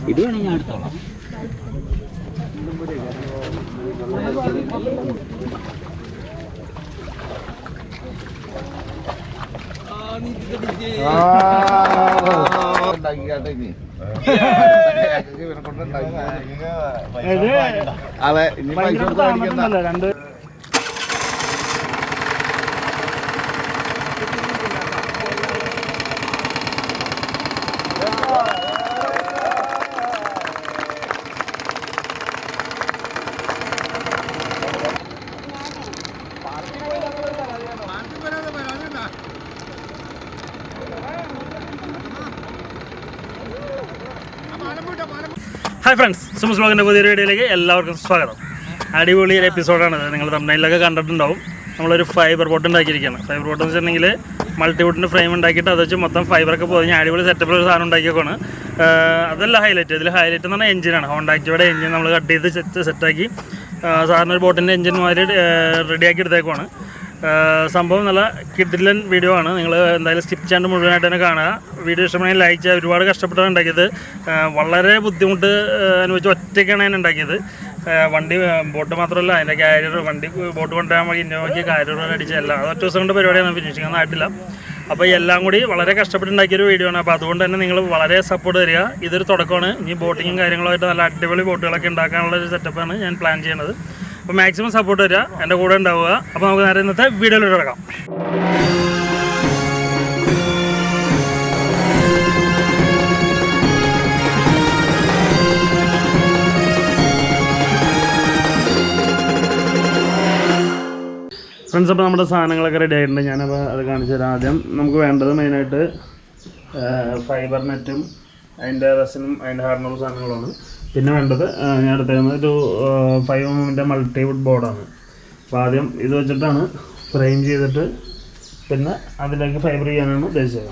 ഇത് വേണമെങ്കിൽ ഞാൻ എടുത്തോളാം. അതെ ഇനി പൈസ രണ്ട് ഹായ് ഫ്രണ്ട്സ്, സുമുസ് വ്ലോഗിൻ്റെ പുതിയൊരു വീഡിയോയിലേക്ക് എല്ലാവർക്കും സ്വാഗതം. അടിപൊളി ഒരു എപ്പിസോഡാണ്. നിങ്ങൾ തമിഴ്നാട്ടിലൊക്കെ കണ്ടിട്ടുണ്ടാവും. നമ്മളൊരു ഫൈബർ ബോട്ട് ഉണ്ടാക്കിയിരിക്കുകയാണ്. ഫൈബർ ബോട്ട് എന്ന് വെച്ചിട്ടുണ്ടെങ്കിൽ മൾട്ടിവുഡിൻ്റെ ഫ്രെയിം ഉണ്ടാക്കിയിട്ട് അത് വെച്ച് മൊത്തം ഫൈബറൊക്കെ പോയി അടിപൊളി സെറ്റപ്പിൽ ഒരു സാധനം ഉണ്ടാക്കിയേക്കാണ്. അതല്ല ഹൈലൈറ്റ്. ഇതിൽ ഹൈലൈറ്റ് എന്ന് പറഞ്ഞാൽ എഞ്ചിനാണ്. ഹോണ്ട ആക്ടിവയുടെ എഞ്ചിൻ നമ്മൾ കട്ട് ചെയ്ത് സെറ്റാക്കി സാധാരണ ഒരു ബോട്ടിൻ്റെ എഞ്ചിൻ മാതിരി റെഡിയാക്കി എടുത്തേക്കുവാണ്. സംഭവം നല്ല കിഡിലൻ വീഡിയോ ആണ്. നിങ്ങൾ എന്തായാലും സ്കിപ്പ് ചെയ്യാണ്ട് മുഴുവനായിട്ട് തന്നെ കാണുക. വീഡിയോ ഇഷ്ടപ്പെടുന്നെങ്കിൽ ലൈക്ക് ചെയ്യുക. ഒരുപാട് കഷ്ടപ്പെട്ടാണ് ഉണ്ടാക്കിയത്. വളരെ ബുദ്ധിമുട്ട് അനുഭവിച്ച് ഒറ്റയ്ക്കാണ് ഞാൻ ഉണ്ടാക്കിയത്. വണ്ടി ബോട്ട് മാത്രമല്ല, അതിൻ്റെ കാരിയർ വണ്ടി ബോട്ട് കൊണ്ടുവരാൻ വേണ്ടി ഇന്നോവയ്ക്ക് കാരിയർ അടിച്ച എല്ലാം അത് ഒറ്റ ദിവസം കൊണ്ട് പരിപാടിയാണ് ഫിനിഷിംഗ് ഒന്നും ആയിട്ടില്ല. അപ്പോൾ എല്ലാം കൂടി വളരെ കഷ്ടപ്പെട്ടുണ്ടാക്കിയൊരു വീഡിയോ ആണ്. അപ്പോൾ അതുകൊണ്ട് തന്നെ നിങ്ങൾ വളരെ സപ്പോർട്ട് തരിക. ഇതൊരു തുടക്കമാണ്. ഇനി ബോട്ടിങ്ങും കാര്യങ്ങളുമായിട്ട് നല്ല അടിപൊളി ബോട്ടുകളൊക്കെ ഉണ്ടാക്കാനുള്ളൊരു സെറ്റപ്പാണ് ഞാൻ പ്ലാൻ ചെയ്യുന്നത്. അപ്പോൾ മാക്സിമം സപ്പോർട്ട് തരിക, എൻ്റെ കൂടെ ഉണ്ടാവുക. അപ്പോൾ നമുക്ക് നേരെ ഇന്നത്തെ വീഡിയോയിലോട്ട് കിടക്കാം. ഫ്രണ്ട്സ്, അപ്പോൾ നമ്മുടെ സാധനങ്ങളൊക്കെ റെഡി ആയിട്ടുണ്ട്. ഞാനപ്പോൾ അത് കാണിച്ചു തരാം. ആദ്യം നമുക്ക് വേണ്ടത് മെയിനായിട്ട് ഫൈബർ നെറ്റും അതിൻ്റെ റെസിനും അതിൻ്റെ ഹാർഡനുള്ള സാധനങ്ങളാണ്. പിന്നെ വേണ്ടത് ഞാൻ എടുത്തേക്കുന്നത് ഒരു 5 mm മൾട്ടിവുഡ് ബോർഡാണ്. അപ്പോൾ ആദ്യം ഇത് വെച്ചിട്ടാണ് ഫ്രെയിം ചെയ്തിട്ട് പിന്നെ അതിലേക്ക് ഫൈബർ ചെയ്യാനാണ് ഉദ്ദേശിച്ചത്.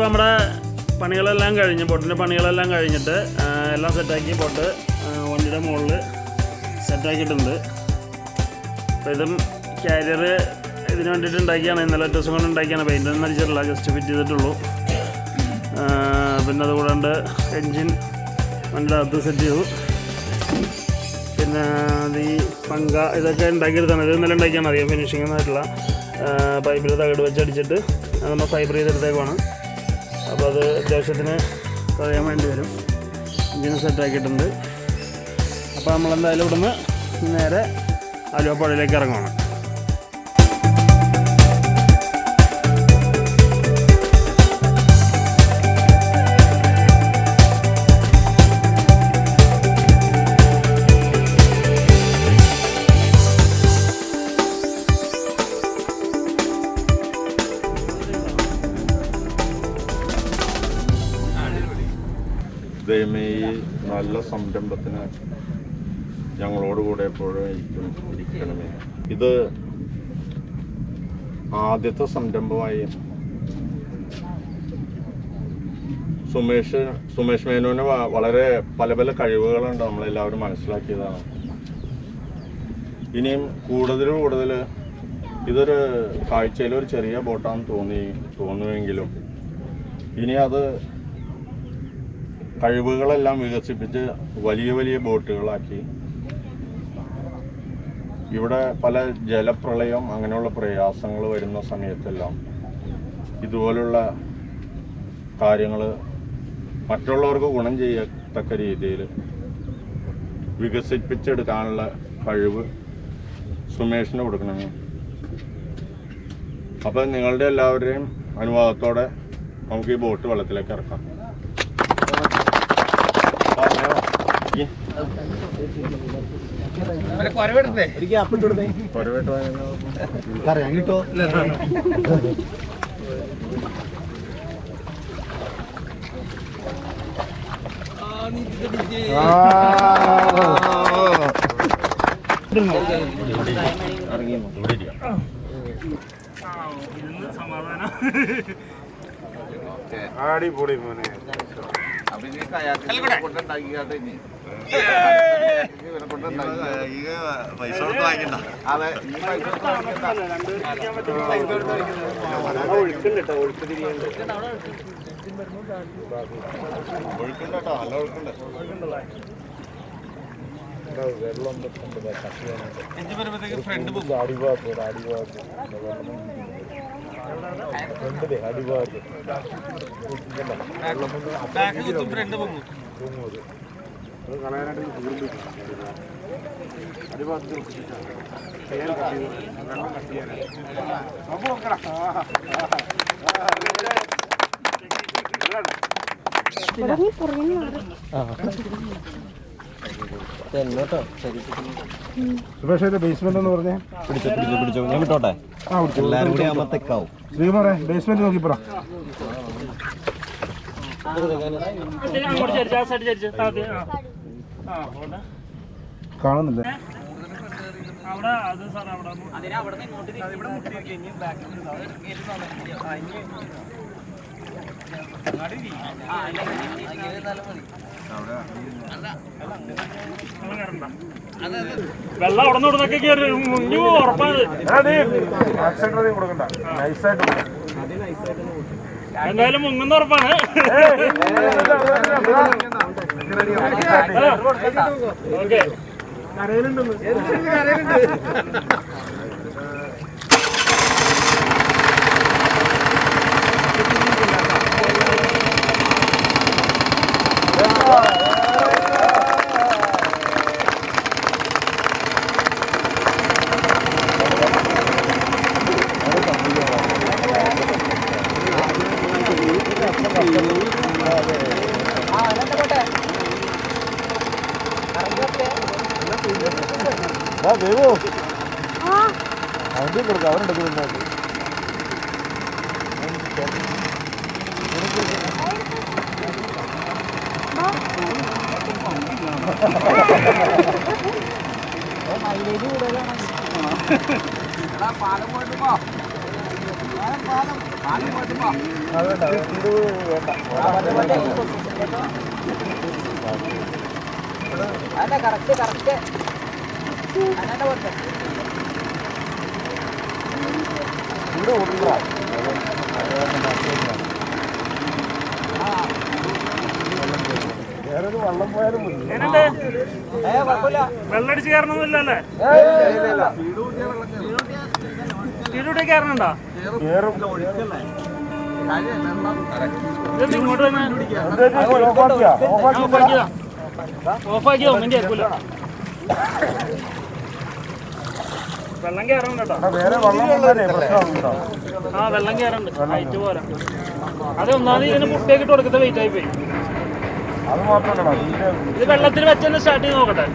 അപ്പോൾ നമ്മുടെ പണികളെല്ലാം കഴിഞ്ഞ് ബോട്ടിൻ്റെ പണികളെല്ലാം കഴിഞ്ഞിട്ട് എല്ലാം സെറ്റാക്കി ബോട്ട് വണ്ടിയുടെ മുകളിൽ സെറ്റാക്കിയിട്ടുണ്ട്. അപ്പോൾ ഇതും കാരിയർ ഇതിന് വേണ്ടിയിട്ട് ഉണ്ടാക്കിയാണ്. ഇന്നലെ ദിവസം കൊണ്ട് ഉണ്ടാക്കിയാണ്. പെയിൻ്റൊന്നും അടിച്ചിട്ടില്ല, ജസ്റ്റ് ഫിറ്റ് ചെയ്തിട്ടുള്ളൂ. പിന്നെ അതുകൂടാണ്ട് എൻജിൻ വണ്ടിയുടെ അകത്ത് സെറ്റ് ചെയ്തു. പിന്നെ ഈ പങ്ക ഇതൊക്കെ ഉണ്ടാക്കിയെടുത്താണ്. ഇത് ഇന്നലെ ഉണ്ടാക്കിയാണ്. അധികം ഫിനിഷിംഗ് ഒന്നും ആയിട്ടില്ല. പൈപ്പിൽ തകിട് വെച്ചടിച്ചിട്ട് അത് നമ്മൾ ഫൈബർ ചെയ്തെടുത്തേക്കാണ്. അപ്പോൾ അത് അത്യാവശ്യത്തിന് കഴിയാൻ വേണ്ടി വരും. എൻജിന് സെറ്റാക്കിയിട്ടുണ്ട്. അപ്പോൾ നമ്മളെന്തായാലും ഇവിടുന്ന് നേരെ ആലുവ പുഴയിലേക്ക് ഇറങ്ങുവാണ്. ദൈവമേ, ഈ നല്ല സംരംഭത്തിന് ഞങ്ങളോട് കൂടെ എപ്പോഴും ഇരിക്കണമേ. ഇത് ആദ്യത്തെ സംരംഭമായി സുമേഷ് മേനോന് വളരെ പല പല കഴിവുകളുണ്ട്, നമ്മളെല്ലാവരും മനസ്സിലാക്കിയതാണ്. ഇനിയും കൂടുതൽ ഇതൊരു കാഴ്ചയിലൊരു ചെറിയ ബോട്ടാണെന്ന് തോന്നുമെങ്കിലും ഇനി അത് കഴിവുകളെല്ലാം വികസിപ്പിച്ച് വലിയ വലിയ ബോട്ടുകളാക്കി ഇവിടെ പല ജലപ്രളയം അങ്ങനെയുള്ള പ്രയാസങ്ങൾ വരുന്ന സമയത്തെല്ലാം ഇതുപോലുള്ള കാര്യങ്ങൾ മറ്റുള്ളവർക്ക് ഗുണം ചെയ്യത്തക്ക രീതിയിൽ വികസിപ്പിച്ചെടുക്കാനുള്ള കഴിവ് സുമേഷിന് കൊടുക്കണമേ. അപ്പം നിങ്ങളുടെ എല്ലാവരുടെയും അനുവാദത്തോടെ നമുക്ക് ഈ ബോട്ട് വെള്ളത്തിലേക്ക് ഇറക്കാം. അടിപൊളി മോനെ. പൈസ കൊടുത്ത് വാങ്ങിക്കണ്ട. അതെ, ഈ പൈസ കൊടുത്ത് വാങ്ങിക്കണ്ട. ഒഴുക്കുണ്ട് കേട്ടോ, നല്ല ഒഴുക്കുണ്ട്. വെള്ളം അടിഭാഗത്ത് ബേസ്മെന്റ് എന്ന് പറഞ്ഞേ. പിടിച്ചോ, ഞാൻ വിട്ടോട്ടെ. എല്ലാവരും കൂടി ആകുമ്പോൾ തെക്കാവും. ശ്രീകുമാറേ, ബേസ്മെന്റ് നോക്കി പറ. കാണുന്നില്ല. വെള്ളം അവിടെ നിന്നൊക്കെ കയറി മുന്നിൽ ഉറപ്പാണ്. കൊടുക്കണ്ട, നൈസായിട്ട് എന്തായാലും മുങ്ങുന്ന ഉറപ്പാണ്. ഓക്കെ, കരയിലുണ്ടെന്ന്. അവൻ്റെ കൊടുക്കാം, അവനെടുക്കുന്നുണ്ടാക്കി. മൈലേജ് കൂടുതലാണ്. പാലം പോയിട്ട് വെള്ളടിച്ച് കയറണമെന്നില്ലല്ലേ? വീടൂടെ കയറണുണ്ടോ? ഇങ്ങോട്ട് ഓഫാക്കിയോ? ഒന്നും കേൾക്കൂല. വെള്ളം കയറണ്ട കേട്ടോ. ആ വെള്ളം കയറണ്ട്. ഹൈറ്റ് പോരാ. അത് ഒന്നാമത് ഇതിന് മുട്ടയൊക്കെ ഇട്ട് കൊടുക്കത്തെ വെയിറ്റ് ആയി പോയി. ഇത് വെള്ളത്തിൽ വെച്ച് തന്നെ സ്റ്റാർട്ട് ചെയ്ത് നോക്കട്ടെ.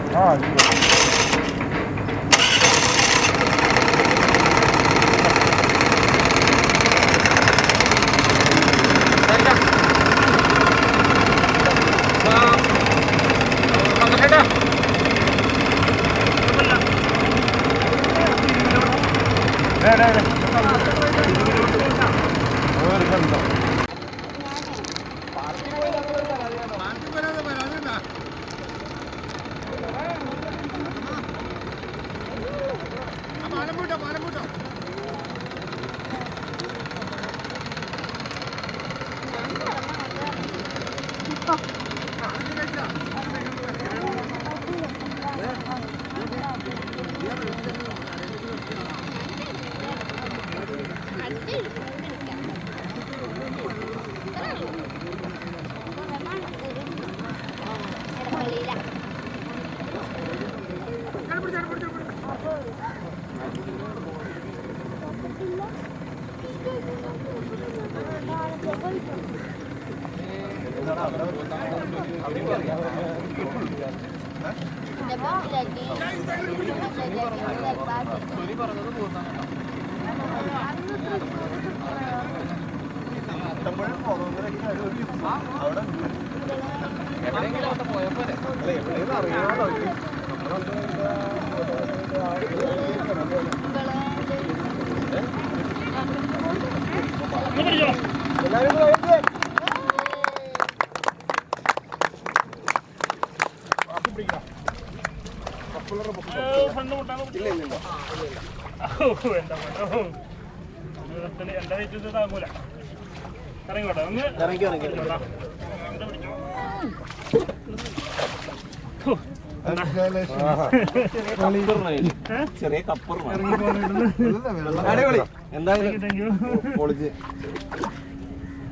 ചെറിയ കപ്പർ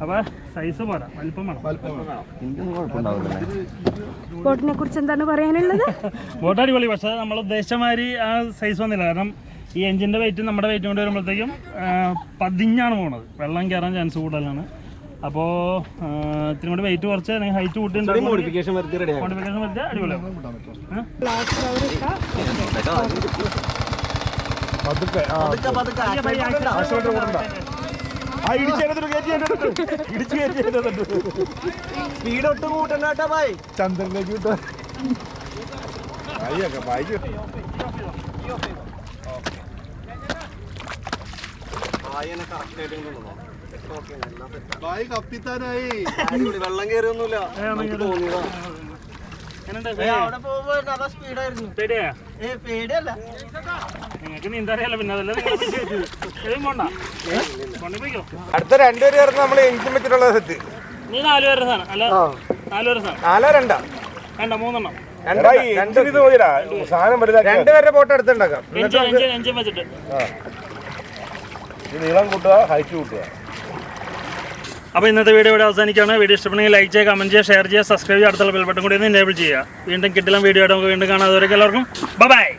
അപ്പൊ സൈസ് പോരാ, വലിപ്പം വേണം. ബോട്ടിനെ കുറിച്ച് എന്താണ് പറയാനുള്ളത്? ബോട്ട് അടിപൊളി, പക്ഷെ നമ്മൾ ഉദ്ദേശിച്ച മാതിരി ആ സൈസ് വന്നില്ല. കാരണം ഈ എഞ്ചിൻ്റെ വെയിറ്റ് നമ്മുടെ വെയിറ്റ് കൊണ്ട് വരുമ്പോഴത്തേക്കും പതിഞ്ഞാണ് പോണത്. വെള്ളം കയറാൻ ചാൻസ് കൂടുതലാണ്. അപ്പോൾ ഇത്തിരി കൂടി വെയിറ്റ് കുറച്ച് അല്ലെങ്കിൽ ഹൈറ്റ് കൂട്ടി മോഡിഫിക്കേഷൻ വരുത്തിയാൽ അടിപൊളിയാവും. സ്പീഡ് ഒട്ടും കൂട്ടണ്ടാ ഭായ്. ചന്ദ്രനിലേക്ക് കിട്ടും. വെള്ളം കയറിയൊന്നുമില്ല. നിങ്ങൾക്ക് നീന്തറിയാലോ, പിന്നെ അതല്ല പോണ്ട. അടുത്ത രണ്ടുപേര് ചേർന്ന് നമ്മൾ എഞ്ചിൻ വെച്ചിട്ടുള്ള സെറ്റ്. നീ 4 പേരുടെ സാധനം അല്ല? 4 പേരുടെ സാധനം 4-2 വേണ്ട, 3 സാധനം രണ്ടുപേരുടെ ബോട്ട് എടുത്തുണ്ടാക്കാം. എഞ്ചിൻ വെച്ചിട്ട് നീളം കൂട്ടുക, ഹൈറ്റ് കൂട്ടുക. അപ്പോൾ ഇന്നത്തെ വീഡിയോ ഇവിടെ അവസാനിക്കുകയാണ്. വീഡിയോ ഇഷ്ടപ്പെടുന്നെങ്കിൽ ലൈക്ക് ചെയ്യുക, കമൻറ്റ് ചെയ്യുക, ഷെയർ ചെയ്യുക, സബ്സ്ക്രൈബ് ചെയ്യുക, അടുത്തുള്ള ബെൽ ബട്ടൺ കൂടി ഒന്ന് എനേബിൾ ചെയ്യുക. വീണ്ടും കിട്ടില്ല വീഡിയോ ആയിട്ട് നമുക്ക് വീണ്ടും കാണാം. അതുവരെയൊക്കെ എല്ലാവർക്കും ബൈ.